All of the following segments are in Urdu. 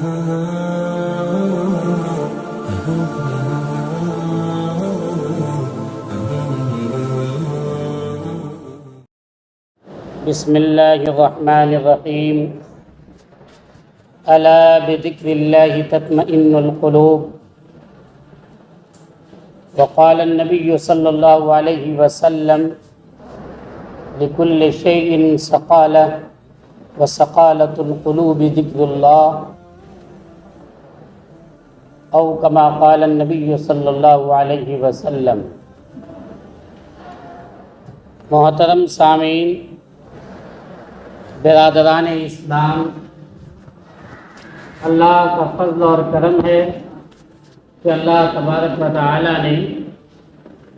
بسم اللہ الرحمن الرحیم الا بذکر اللہ تطمئن القلوب وقال النبی صلی اللہ علیہ وسلم لكل شيء سقالة وسقالة القلوب ذکر اللہ او کما قال النبی صلی اللہ علیہ وسلم۔ محترم سامعین، برادران اسلام، اللہ کا فضل اور کرم ہے کہ اللہ تبارک و تعالی نے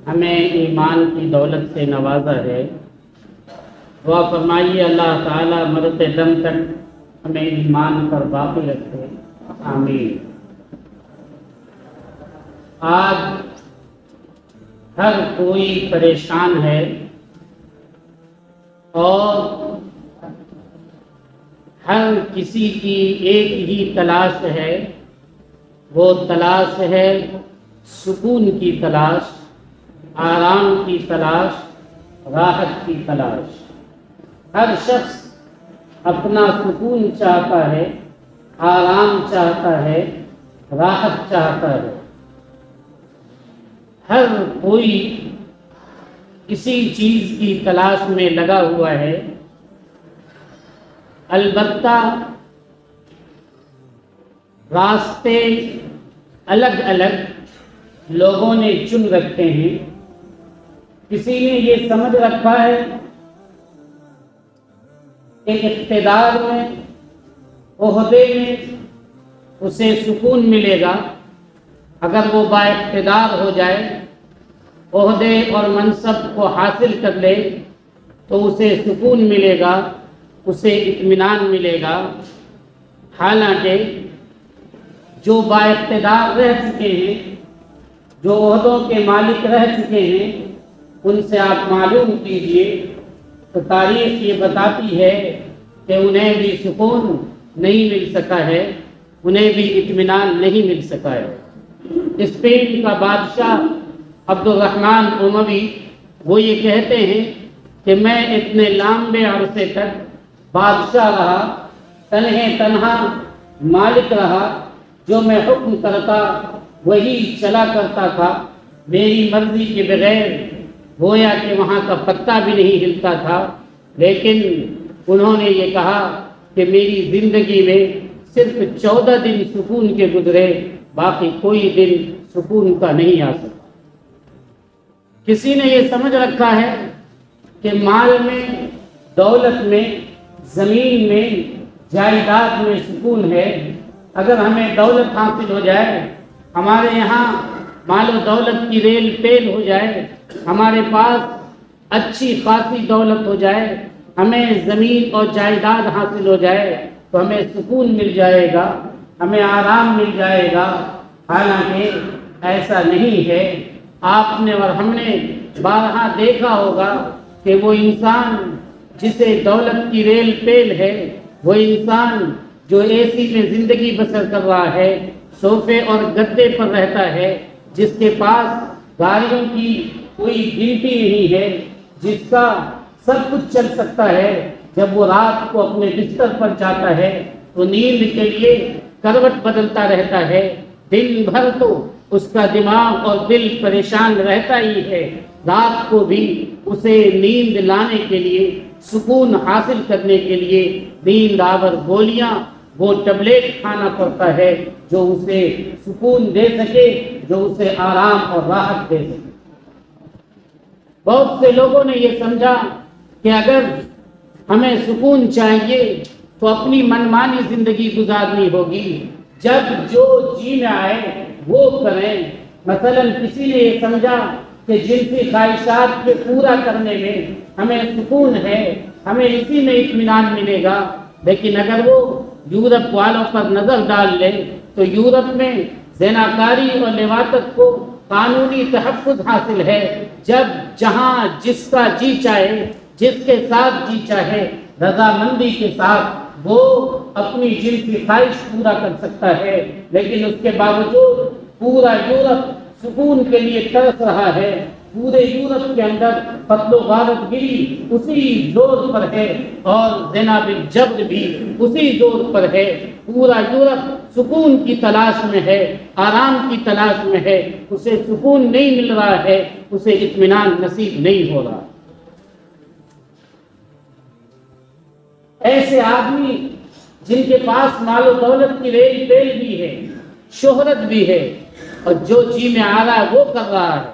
ہمیں ایمان کی دولت سے نوازا ہے۔ دعا فرمائیے اللہ تعالی مرتے دم تک ہمیں ایمان پر باقی رکھے، آمین۔ آج ہر کوئی پریشان ہے اور ہر کسی کی ایک ہی تلاش ہے، وہ تلاش ہے سکون کی تلاش، آرام کی تلاش، راحت کی تلاش۔ ہر شخص اپنا سکون چاہتا ہے، آرام چاہتا ہے، راحت چاہتا ہے۔ ہر کوئی کسی چیز کی تلاش میں لگا ہوا ہے، البتہ راستے الگ الگ لوگوں نے چن رکھے ہیں۔ کسی نے یہ سمجھ رکھا ہے کہ اقتدار میں، عہدے میں اسے سکون ملے گا، اگر وہ با اقتدار ہو جائے، عہدے اور منصب کو حاصل کر لے تو اسے سکون ملے گا، اسے اطمینان ملے گا۔ حالانکہ جو با اقتدار رہ چکے ہیں، جو عہدوں کے مالک رہ چکے ہیں، ان سے آپ معلوم کیجئے تو تاریخ یہ بتاتی ہے کہ انہیں بھی سکون نہیں مل سکا ہے، انہیں بھی اطمینان نہیں مل سکا ہے۔ اسپین کا بادشاہ عبد الرحمن اموی وہ یہ کہتے ہیں کہ میں اتنے لمبے عرصے تک بادشاہ رہا، تنہا مالک رہا، جو میں حکم کرتا وہی چلا کرتا تھا، میری مرضی کے بغیر گویا کہ وہاں کا پتا بھی نہیں ہلتا تھا۔ لیکن انہوں نے یہ کہا کہ میری زندگی میں صرف 14 دن سکون کے گزرے، باقی کوئی دن سکون کا نہیں آ سکتا۔ کسی نے یہ سمجھ رکھا ہے کہ مال میں، دولت میں، زمین میں، جائیداد میں سکون ہے۔ اگر ہمیں دولت حاصل ہو جائے، ہمارے یہاں مال و دولت کی ریل پیل ہو جائے، ہمارے پاس اچھی خاصی دولت ہو جائے، ہمیں زمین اور جائیداد حاصل ہو جائے تو ہمیں سکون مل جائے گا، ہمیں آرام مل جائے گا۔ حالانکہ ایسا نہیں ہے۔ آپ نے اور ہم نے بارہا دیکھا ہوگا کہ وہ انسان جسے دولت کی ریل پیل ہے، وہ انسان جو اے سی میں زندگی بسر کر رہا ہے، صوفے اور گدے پر رہتا ہے، جس کے پاس گاڑیوں کی کوئی گنتی نہیں ہے، جس کا سب کچھ چل سکتا ہے، جب وہ رات کو اپنے بستر پر جاتا ہے تو نیند کے لیے کروٹ بدلتا رہتا ہے، دن بھر تو اس کا دماغ اور دل پریشان رہتا ہی ہے، رات کو بھی اسے نیند لانے کے لیے، سکون حاصل کرنے کے لیے نیند آور گولیاں، وہ ٹیبلیٹ کھانا پڑتا ہے جو اسے سکون دے سکے، جو اسے آرام اور راحت دے سکے۔ بہت سے لوگوں نے یہ سمجھا کہ اگر ہمیں سکون چاہیے تو اپنی منمانی زندگی گزارنی ہوگی، جب جو جی میں آئے وہ کریں۔ مثلا کسی نے یہ سمجھا کہ جنسی خواہشات کے پورا کرنے میں ہمیں سکون ہے، ہمیں اسی میں اطمینان ملے گا، لیکن اگر وہ یورپ والوں پر نظر ڈال لے تو یورپ میں زناکاری اور لواطت کو قانونی تحفظ حاصل ہے۔ جب جہاں جس کا جی چاہے، جس کے ساتھ جی چاہے، رضامندی کے ساتھ وہ اپنی جنسی خواہش پورا کر سکتا ہے، لیکن اس کے باوجود پورا یورپ سکون کے لیے ترس رہا ہے۔ پورے یورپ کے اندر قتل و غارت گری اسی زور پر ہے، اور زنا بالجبر بھی اسی زور پر ہے۔ پورا یورپ سکون کی تلاش میں ہے، آرام کی تلاش میں ہے، اسے سکون نہیں مل رہا ہے، اسے اطمینان نصیب نہیں ہو رہا۔ ایسے آدمی جن کے پاس مال و دولت کی ریل پیل بھی ہے، شہرت بھی ہے، اور جو جی میں آ رہا ہے وہ کر رہا ہے۔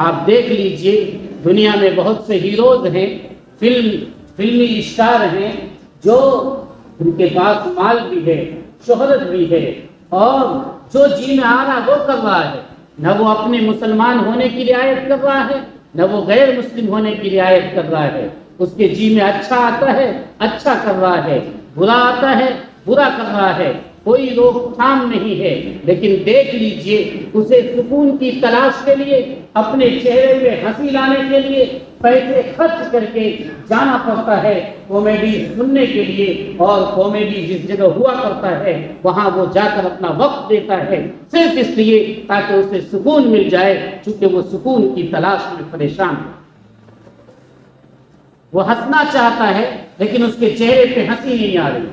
آپ دیکھ لیجئے دنیا میں بہت سے ہیروز ہیں، فلمی اسٹار ہیں، جو ان کے پاس مال بھی ہے، شہرت بھی ہے، اور جو جی میں آ رہا ہے وہ کر رہا ہے۔ نہ وہ اپنے مسلمان ہونے کی رعایت کر رہا ہے، نہ وہ غیر مسلم ہونے کی رعایت کر رہا ہے۔ اس کے جی میں اچھا آتا ہے، اچھا کر رہا ہے، برا آتا ہے، برا کر رہا ہے، کوئی روک تھام نہیں ہے۔ لیکن دیکھ لیجئے اسے سکون کی تلاش کے لیے، اپنے چہرے پہ ہنسی لانے کے لیے پیسے خرچ کر کے جانا پڑتا ہے کامیڈی سننے کے لیے، اور کامیڈی جس جگہ ہوا کرتا ہے وہاں وہ جا کر اپنا وقت دیتا ہے، صرف اس لیے تاکہ اسے سکون مل جائے، چونکہ وہ سکون کی تلاش میں پریشان ہے۔ وہ ہنسنا چاہتا ہے لیکن اس کے چہرے پہ ہنسی نہیں آ رہی،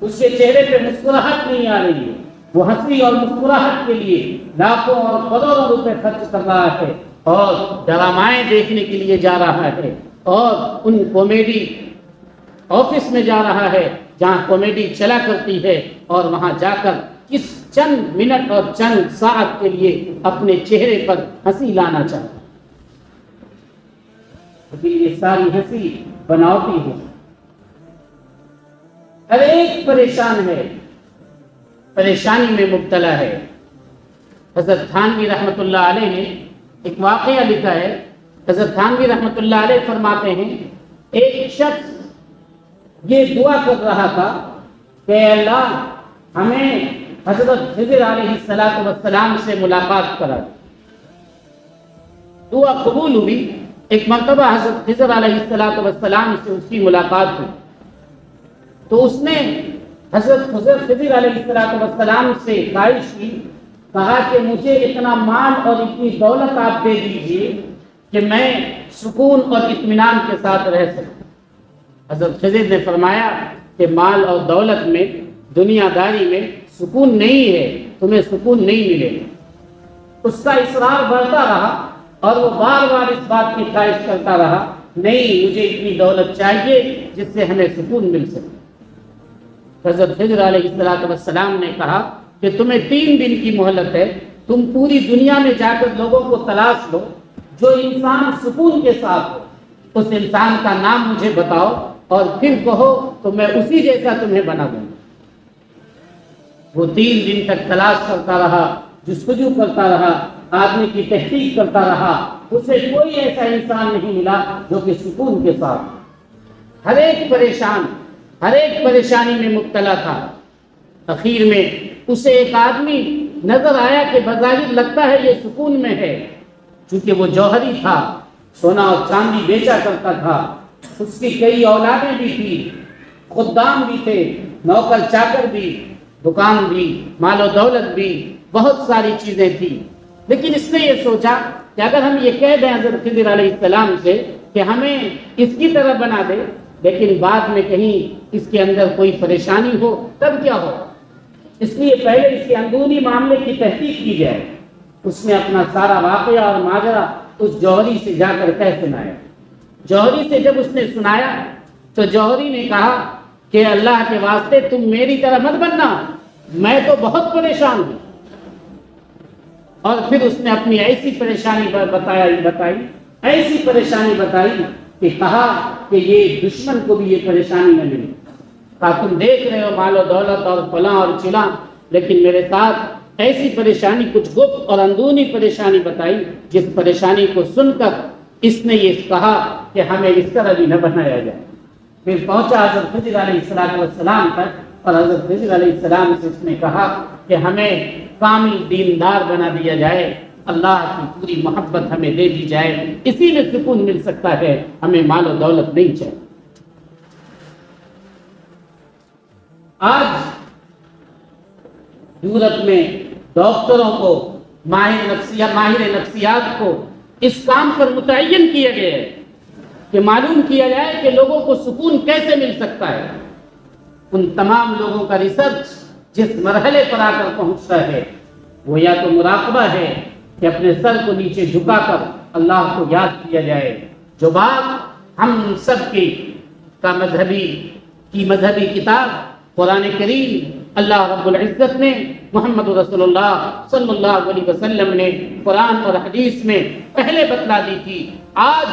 اس کے چہرے پہ مسکراہٹ نہیں آ رہی ہے۔ وہ ہنسی اور مسکراہٹ کے لیے لاکھوں اور کروڑوں روپے خرچ کر رہا ہے، اور ڈرامائیں دیکھنے کے لیے جا رہا ہے، اور ان کامیڈی آفس میں جا رہا ہے جہاں کامیڈی چلا کرتی ہے، اور وہاں جا کر کس چند منٹ اور چند ساعت کے لیے اپنے چہرے پر ہنسی لانا چاہتا ہے۔ یہ ساری ہنسی بناوٹی ہے، ہر ایک پریشان ہے، پریشانی میں مبتلا ہے۔ حضرت تھانوی رحمۃ اللہ علیہ نے ایک واقعہ لکھا ہے۔ حضرت تھانوی رحمۃ اللہ علیہ فرماتے ہیں، ایک شخص یہ دعا کر رہا تھا کہ اللہ ہمیں حضرت خضر علیہ السلام سے ملاقات کرا۔ دعا قبول ہوئی، ایک مرتبہ حضرت خضر علیہ السلام سے اس کی ملاقات ہوئی، تو اس نے حضرت خضر علیہ السلام سے خواہش کی، کہا کہ مجھے اتنا مال اور اتنی دولت آپ دے دیجئے کہ میں سکون اور اطمینان کے ساتھ رہ سکوں۔ حضرت خضر نے فرمایا کہ مال اور دولت میں، دنیا داری میں سکون نہیں ہے، تمہیں سکون نہیں ملے گا۔ اس کا اصرار بڑھتا رہا، اور وہ بار بار اس بات کی خواہش کرتا رہا، نہیں مجھے اتنی دولت چاہیے جس سے ہمیں سکون مل سکے۔ حضرت خضر علیہ السلام نے کہا کہ تمہیں 3 دن کی مہلت ہے، تم پوری دنیا میں جا کر لوگوں کو تلاش لو جو انسان سکون کے ساتھ ہو، اس انسان کا نام مجھے بتاؤ، اور پھر کہو تو میں اسی جیسا تمہیں بنا دوں گا۔ وہ 3 دن تک تلاش کرتا رہا، جستجو کرتا رہا، آدمی کی تحقیق کرتا رہا، اسے کوئی ایسا انسان نہیں ملا جو کہ سکون کے ساتھ۔ ہر ایک پریشانی میں مبتلا تھا۔ اخیر میں اسے ایک آدمی نظر آیا کہ بظاہر لگتا ہے یہ سکون میں ہے، چونکہ وہ جوہری تھا، سونا اور چاندی بیچا کرتا تھا، اس کی کئی اولادیں بھی تھی، خدام بھی تھے، نوکر چاکر بھی، دکان بھی، مال و دولت بھی، بہت ساری چیزیں تھیں۔ لیکن اس نے یہ سوچا کہ اگر ہم یہ کہہ دیں حضرت خضر علیہ السلام سے کہ ہمیں اس کی طرح بنا دے، لیکن بعد میں کہیں اس کے اندر کوئی پریشانی ہو تب کیا ہو؟ اس لیے پہلے اس کے اندرونی معاملے کی تحقیق کی جائے۔ اس نے اپنا سارا واقعہ اور ماجرا اس جوہری سے جا کر کہہ سنایا۔ جوہری سے جب اس نے سنایا تو جوہری نے کہا کہ اللہ کے واسطے تم میری طرح مت بننا، میں تو بہت پریشان ہوں۔ اور پھر اس نے اپنی ایسی پریشانی بتائی کہ کہا کہ یہ دشمن کو بھی یہ پریشانی نہ ملی۔ کہا تم دیکھ رہے ہو مال و دولت اور فلاں اور چلاں، لیکن میرے ساتھ ایسی پریشانی، کچھ گپت اور اندرونی پریشانی بتائی، جس پریشانی کو سن کر اس نے یہ کہا کہ ہمیں اس طرح بھی نہ بنایا جائے۔ پھر پہنچا حضرت خضر علیہ السلام تک، اور حضرت خضر علیہ السلام سے اس نے کہا کہ ہمیں کامل دیندار بنا دیا جائے، اللہ کی پوری محبت ہمیں دے دی جائے، اسی میں سکون مل سکتا ہے، ہمیں مال و دولت نہیں چاہیے۔ آج یورپ میں ڈاکٹروں کو، ماہر نفسیات کو اس کام پر متعین کیا گیا ہے کہ معلوم کیا جائے کہ لوگوں کو سکون کیسے مل سکتا ہے۔ ان تمام لوگوں کا ریسرچ جس مرحلے پر آ کر پہنچتا ہے وہ یا تو مراقبہ ہے کہ اپنے سر کو نیچے جھکا کر اللہ کو یاد کیا جائے، جو بات ہم سب کا مذہبی کتاب قرآن کریم اللہ رب العزت نے، محمد رسول اللہ صلی اللہ علیہ وسلم نے قرآن اور حدیث میں پہلے بتلا دی تھی۔ آج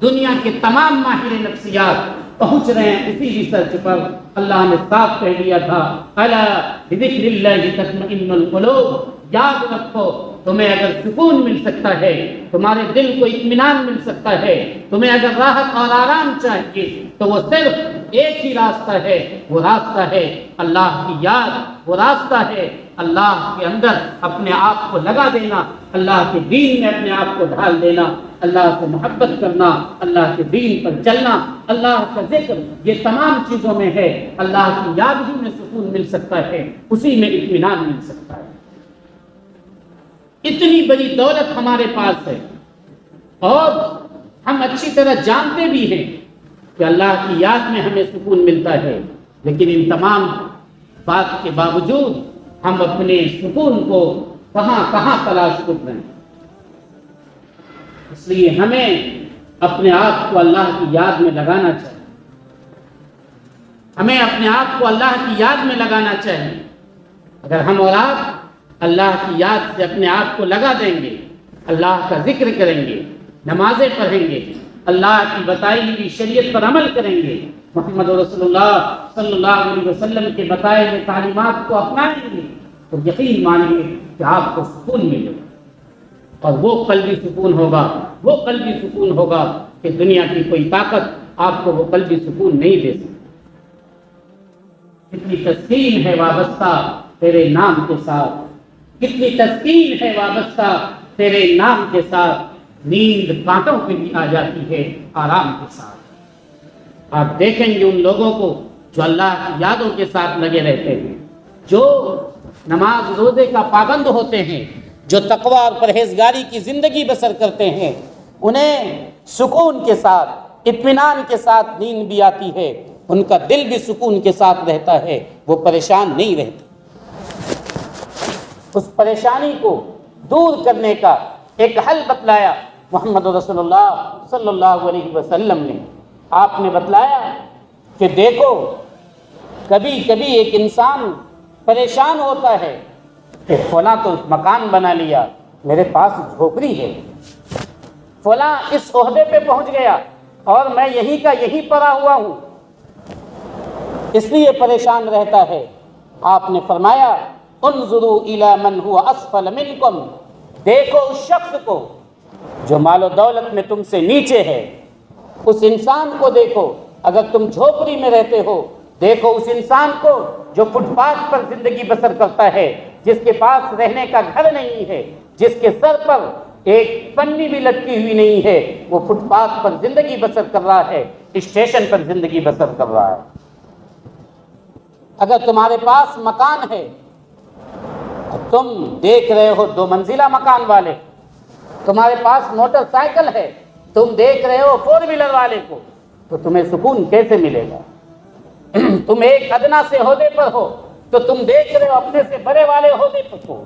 دنیا کے تمام ماہر نفسیات پہنچ رہے ہیں اسی ریسرچ پر۔ اللہ نے صاف کہہ دیا تھا، الا بذکر اللہ تطمئن القلوب، یاد رکھو تمہیں اگر سکون مل سکتا ہے، تمہارے دل کو اطمینان مل سکتا ہے، تمہیں اگر راحت اور آرام چاہیے تو وہ صرف ایک ہی راستہ ہے، وہ راستہ ہے اللہ کی یاد، وہ راستہ ہے اللہ کے اندر اپنے آپ کو لگا دینا، اللہ کے دین میں اپنے آپ کو ڈھال دینا، اللہ سے محبت کرنا، اللہ کے دین پر چلنا، اللہ کا ذکر، یہ تمام چیزوں میں ہے۔ اللہ کی یاد ہی میں سکون مل سکتا ہے، اسی میں اطمینان مل سکتا ہے۔ اتنی بڑی دولت ہمارے پاس ہے اور ہم اچھی طرح جانتے بھی ہیں کہ اللہ کی یاد میں ہمیں سکون ملتا ہے، لیکن ان تمام بات کے باوجود ہم اپنے سکون کو کہاں کہاں تلاش کر رہے ہیں۔ اس لیے ہمیں اپنے آپ کو اللہ کی یاد میں لگانا چاہیے، ہمیں اپنے آپ کو اللہ کی یاد میں لگانا چاہیے۔ اگر ہم اور آپ اللہ کی یاد سے اپنے آپ کو لگا دیں گے، اللہ کا ذکر کریں گے، نمازیں پڑھیں گے، اللہ کی بتائی ہوئی شریعت پر عمل کریں گے، محمد رسول اللہ صلی اللہ علیہ وسلم کے بتائے ہوئے تعلیمات کو اپنائیں گے، تو یقین مانیے کہ آپ کو سکون ملے گا، اور وہ قلبی سکون ہوگا کہ دنیا کی کوئی طاقت آپ کو وہ قلبی سکون نہیں دے سکتی۔ کتنی تسکین ہے وابستہ تیرے نام کے ساتھ، کتنی تسکین ہے وابستہ تیرے نام کے ساتھ، نیند کانٹوں پہ بھی آ جاتی ہے آرام کے ساتھ۔ آپ دیکھیں گے ان لوگوں کو جو اللہ کی یادوں کے ساتھ لگے رہتے ہیں، جو نماز روزے کا پابند ہوتے ہیں، جو تقوی اور پرہیزگاری کی زندگی بسر کرتے ہیں، انہیں سکون کے ساتھ، اطمینان کے ساتھ نیند بھی آتی ہے، ان کا دل بھی سکون کے ساتھ رہتا ہے، وہ پریشان نہیں رہتے۔ اس پریشانی کو دور کرنے کا ایک حل بتلایا محمد رسول اللہ صلی اللہ علیہ وسلم نے۔ آپ نے بتلایا کہ دیکھو کبھی کبھی ایک انسان پریشان ہوتا ہے کہ فلاں تو مکان بنا لیا، میرے پاس جھوپڑی ہے، فلاں اس عہدے پہ پہنچ گیا اور میں یہی کا یہی پڑا ہوا ہوں، اس لیے پریشان رہتا ہے۔ آپ نے فرمایا انظروا الی من هو اسفل منکم، دیکھو اس شخص کو جو مال و دولت میں تم سے نیچے ہے، اس انسان کو دیکھو۔ اگر تم جھوپڑی میں رہتے ہو، دیکھو اس انسان کو جو فٹ پاتھ پر زندگی بسر کرتا ہے، جس کے پاس رہنے کا گھر نہیں ہے، جس کے سر پر ایک پنی بھی لٹکی ہوئی نہیں ہے، وہ فٹ پاتھ پر زندگی بسر کر رہا ہے، اسٹیشن پر زندگی بسر کر رہا ہے۔ اگر تمہارے پاس مکان ہے، تم دیکھ رہے ہو 2 منزلہ مکان والے، تمہارے پاس موٹر سائیکل ہے، تم دیکھ رہے ہو 4 ویلر والے کو، تو تمہیں سکون کیسے ملے گا؟ تم ایک ادنا سے عہدے پر ہو تو تم دیکھ رہے ہو اپنے سے بڑے والے عہدے پر ہو،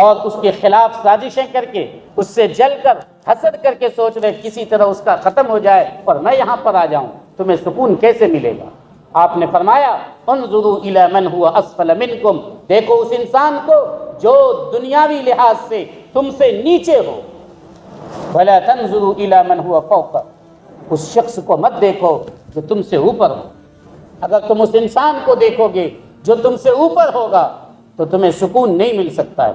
اور اس کے خلاف سازشیں کر کے، اس سے جل کر، حسد کر کے سوچ رہے کسی طرح اس کا ختم ہو جائے اور میں یہاں پر آ جاؤں، تمہیں سکون کیسے ملے گا؟ آپ نے فرمایا انظروا الی من هو اسفل منکم، دیکھو اس انسان کو جو دنیاوی لحاظ سے تم سے نیچے ہو، ولا تنظروا الی من هو فوق، اس شخص کو مت دیکھو جو تم سے اوپر ہو۔ اگر تم اس انسان کو دیکھو گے جو تم سے اوپر ہوگا تو تمہیں سکون نہیں مل سکتا ہے،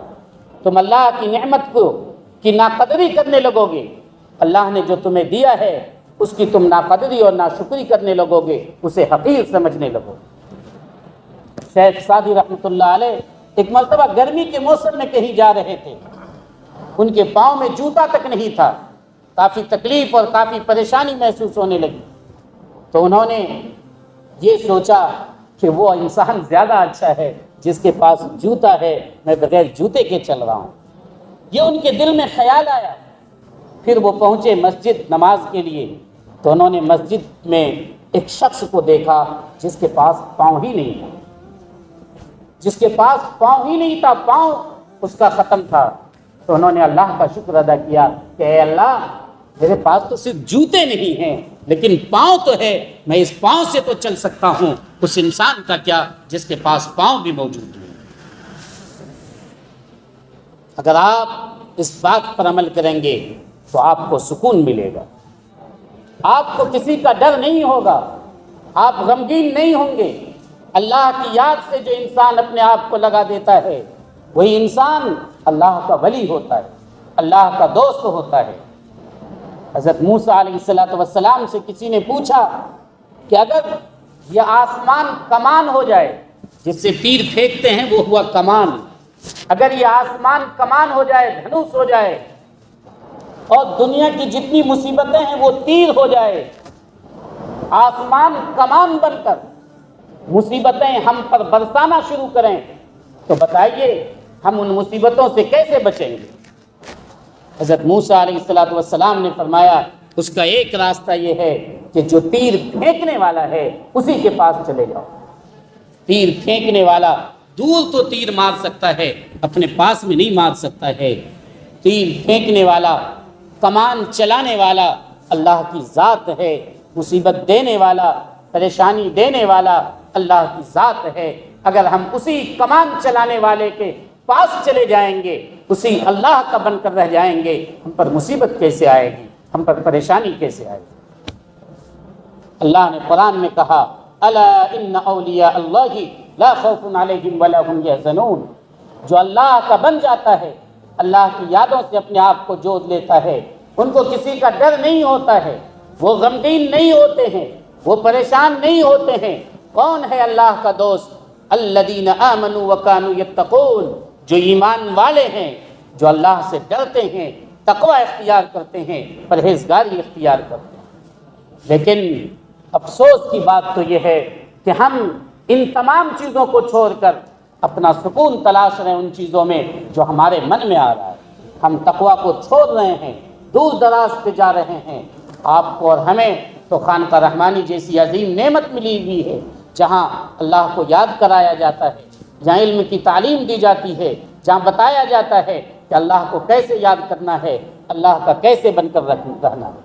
تم اللہ کی نعمت کو کی ناقدری کرنے لگو گے، اللہ نے جو تمہیں دیا ہے اس کی تم ناقدری اور ناشکری کرنے لگو گے، اسے حقیر سمجھنے لگو۔ شیخ سعدی رحمۃ اللہ علیہ ایک مرتبہ گرمی کے موسم میں کہیں جا رہے تھے، ان کے پاؤں میں جوتا تک نہیں تھا، کافی تکلیف اور کافی پریشانی محسوس ہونے لگی، تو انہوں نے یہ سوچا کہ وہ انسان زیادہ اچھا ہے جس کے پاس جوتا ہے، میں بغیر جوتے کے چل رہا ہوں۔ یہ ان کے دل میں خیال آیا۔ پھر وہ پہنچے مسجد نماز کے لیے، تو انہوں نے مسجد میں ایک شخص کو دیکھا جس کے پاس پاؤں ہی نہیں تھا، جس کے پاس پاؤں ہی نہیں تھا، پاؤں اس کا ختم تھا۔ تو انہوں نے اللہ کا شکر ادا کیا کہ اے اللہ، میرے پاس تو صرف جوتے نہیں ہیں لیکن پاؤں تو ہے، میں اس پاؤں سے تو چل سکتا ہوں، اس انسان کا کیا جس کے پاس پاؤں بھی موجود ہیں۔ اگر آپ اس بات پر عمل کریں گے تو آپ کو سکون ملے گا، آپ کو کسی کا ڈر نہیں ہوگا، آپ غمگین نہیں ہوں گے۔ اللہ کی یاد سے جو انسان اپنے آپ کو لگا دیتا ہے وہی انسان اللہ کا ولی ہوتا ہے، اللہ کا دوست ہوتا ہے۔ حضرت موسیٰ علیہ السلام سے کسی نے پوچھا کہ اگر یہ آسمان کمان ہو جائے، جس سے تیر پھینکتے ہیں وہ ہوا کمان، اگر یہ آسمان کمان ہو جائے، دھنوش ہو جائے، اور دنیا کی جتنی مصیبتیں ہیں وہ تیر ہو جائے، آسمان کمان بن کر مصیبتیں ہم پر برسانا شروع کریں، تو بتائیے ہم ان مصیبتوں سے کیسے بچیں گے؟ حضرت موسیٰ علیہ السلام نے فرمایا اس کا ایک راستہ یہ ہے کہ جو تیر پھینکنے والا ہے اسی کے پاس چلے جاؤ۔ تیر پھینکنے والا دور تو تیر مار سکتا ہے، اپنے پاس میں نہیں مار سکتا ہے۔ تیر پھینکنے والا، کمان چلانے والا اللہ کی ذات ہے، مصیبت دینے والا، پریشانی دینے والا اللہ کی ذات ہے۔ اگر ہم اسی کمان چلانے والے کے پاس چلے جائیں گے، اسی اللہ کا بن کر رہ جائیں گے، ہم پر مصیبت کیسے آئے گی، ہم پر پریشانی کیسے آئے گی؟ اللہ نے قرآن میں کہا الا ان اولیاء اللہ لا خوف علیہم ولا هم یحزنون، جو اللہ کا بن جاتا ہے، اللہ کی یادوں سے اپنے آپ کو جوڑ لیتا ہے، ان کو کسی کا ڈر نہیں ہوتا ہے، وہ غمگین نہیں ہوتے ہیں، وہ پریشان نہیں ہوتے ہیں۔ کون ہے اللہ کا دوست؟ الذین آمنوا وکانوا یتقون، جو ایمان والے ہیں، جو اللہ سے ڈرتے ہیں، تقوی اختیار کرتے ہیں، پرہیزگاری اختیار کرتے ہیں۔ لیکن افسوس کی بات تو یہ ہے کہ ہم ان تمام چیزوں کو چھوڑ کر اپنا سکون تلاش رہے ہیں ان چیزوں میں جو ہمارے من میں آ رہا ہے۔ ہم تقوی کو چھوڑ رہے ہیں، دور دراز پہ جا رہے ہیں۔ آپ کو اور ہمیں تو خانقاہ رحمانی جیسی عظیم نعمت ملی ہوئی ہے، جہاں اللہ کو یاد کرایا جاتا ہے، جہاں علم کی تعلیم دی جاتی ہے، جہاں بتایا جاتا ہے کہ اللہ کو کیسے یاد کرنا ہے، اللہ کا کیسے بن کر رہنا ہے۔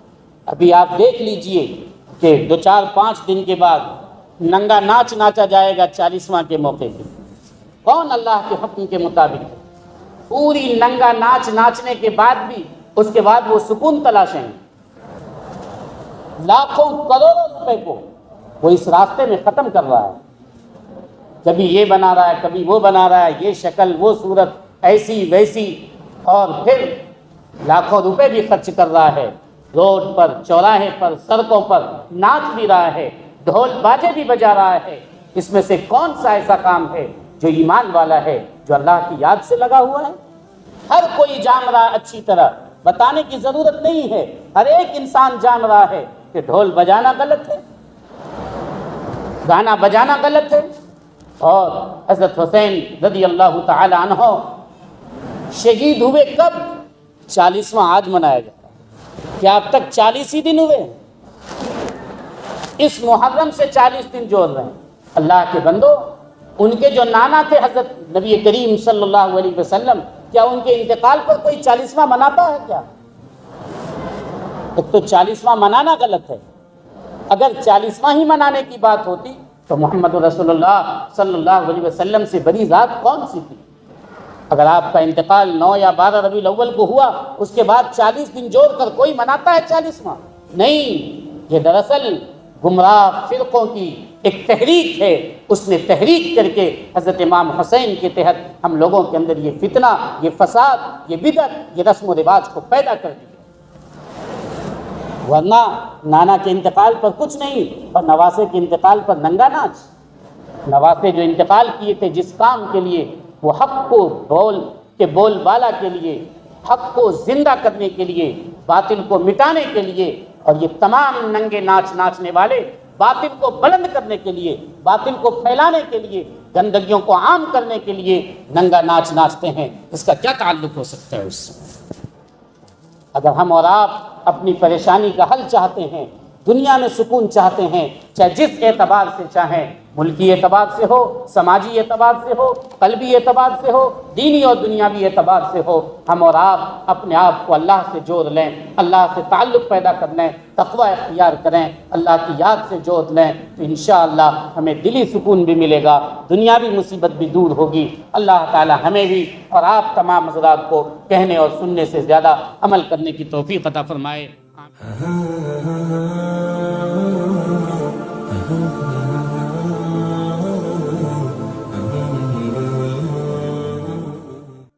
ابھی آپ دیکھ لیجئے کہ 2-4-5 دن کے بعد ننگا ناچ ناچا جائے گا 40واں کے موقع پہ۔ کون اللہ کے حکم کے مطابق ہے؟ پوری ننگا ناچ ناچنے کے بعد بھی اس کے بعد وہ سکون تلاشیں گے، لاکھوں کروڑوں روپے کو وہ اس راستے میں ختم کر رہا ہے، کبھی یہ بنا رہا ہے، کبھی وہ بنا رہا ہے، یہ شکل وہ صورت، ایسی ویسی، اور پھر لاکھوں روپے بھی خرچ کر رہا ہے، روڈ پر، چوراہے پر، سڑکوں پر ناچ بھی رہا ہے، ڈھول باجے بھی بجا رہا ہے۔ اس میں سے کون سا ایسا کام ہے جو ایمان والا ہے، جو اللہ کی یاد سے لگا ہوا ہے؟ ہر کوئی جان رہا ہے، اچھی طرح بتانے کی ضرورت نہیں ہے، ہر ایک انسان جان رہا ہے کہ ڈھول بجانا غلط ہے، گانا بجانا غلط ہے۔ اور حضرت حسین رضی اللہ تعالی عنہ شہید ہوئے کب؟ 40واں آج منایا جا رہا ہے۔ کیا اب تک 40 ہی دن ہوئے؟ اس محرم سے 40 دن جوڑ رہے ہیں۔ اللہ کے بندو، ان کے جو نانا تھے حضرت نبی کریم صلی اللہ علیہ وسلم، کیا ان کے انتقال پر کوئی 40واں مناتا ہے کیا؟ تو 40واں منانا غلط ہے۔ اگر 40واں ہی منانے کی بات ہوتی تو محمد رسول اللہ صلی اللہ علیہ وسلم سے بڑی ذات کون سی تھی؟ اگر آپ کا انتقال 9 یا 12 ربیع الاول کو ہوا، اس کے بعد 40 دن جوڑ کر کوئی مناتا ہے 40واں؟ نہیں، یہ دراصل گمراہ فرقوں کی ایک تحریک ہے۔ اس نے تحریک کر کے حضرت امام حسین کے تحت ہم لوگوں کے اندر یہ فتنہ، یہ فساد، یہ بدعت، یہ رسم و رواج کو پیدا کر دیا۔ ورنہ نانا کے انتقال پر کچھ نہیں، اور نواسے کے انتقال پر ننگا ناچ۔ نواسے جو انتقال کیے تھے جس کام کے لیے، وہ حق کو بول بالا کے لیے، حق کو زندہ کرنے کے لیے، باطل کو مٹانے کے لیے، اور یہ تمام ننگے ناچ ناچنے والے باطل کو بلند کرنے کے لیے، باطل کو پھیلانے کے لیے، گندگیوں کو عام کرنے کے لیے ننگا ناچ ناچتے ہیں، اس کا کیا تعلق ہو سکتا ہے اس سے؟ اگر ہم اور آپ اپنی پریشانی کا حل چاہتے ہیں، دنیا میں سکون چاہتے ہیں، چاہے جس اعتبار سے چاہیں، ملکی اعتبار سے ہو، سماجی اعتبار سے ہو، قلبی اعتبار سے ہو، دینی اور دنیاوی اعتبار سے ہو، ہم اور آپ اپنے آپ کو اللہ سے جوڑ لیں، اللہ سے تعلق پیدا کر لیں، تقوی اختیار کریں، اللہ کی یاد سے جوڑ لیں، تو انشاءاللہ ہمیں دلی سکون بھی ملے گا، دنیاوی مصیبت بھی دور ہوگی۔ اللہ تعالی ہمیں بھی اور آپ تمام حضرات کو کہنے اور سننے سے زیادہ عمل کرنے کی توفیق عطا فرمائے۔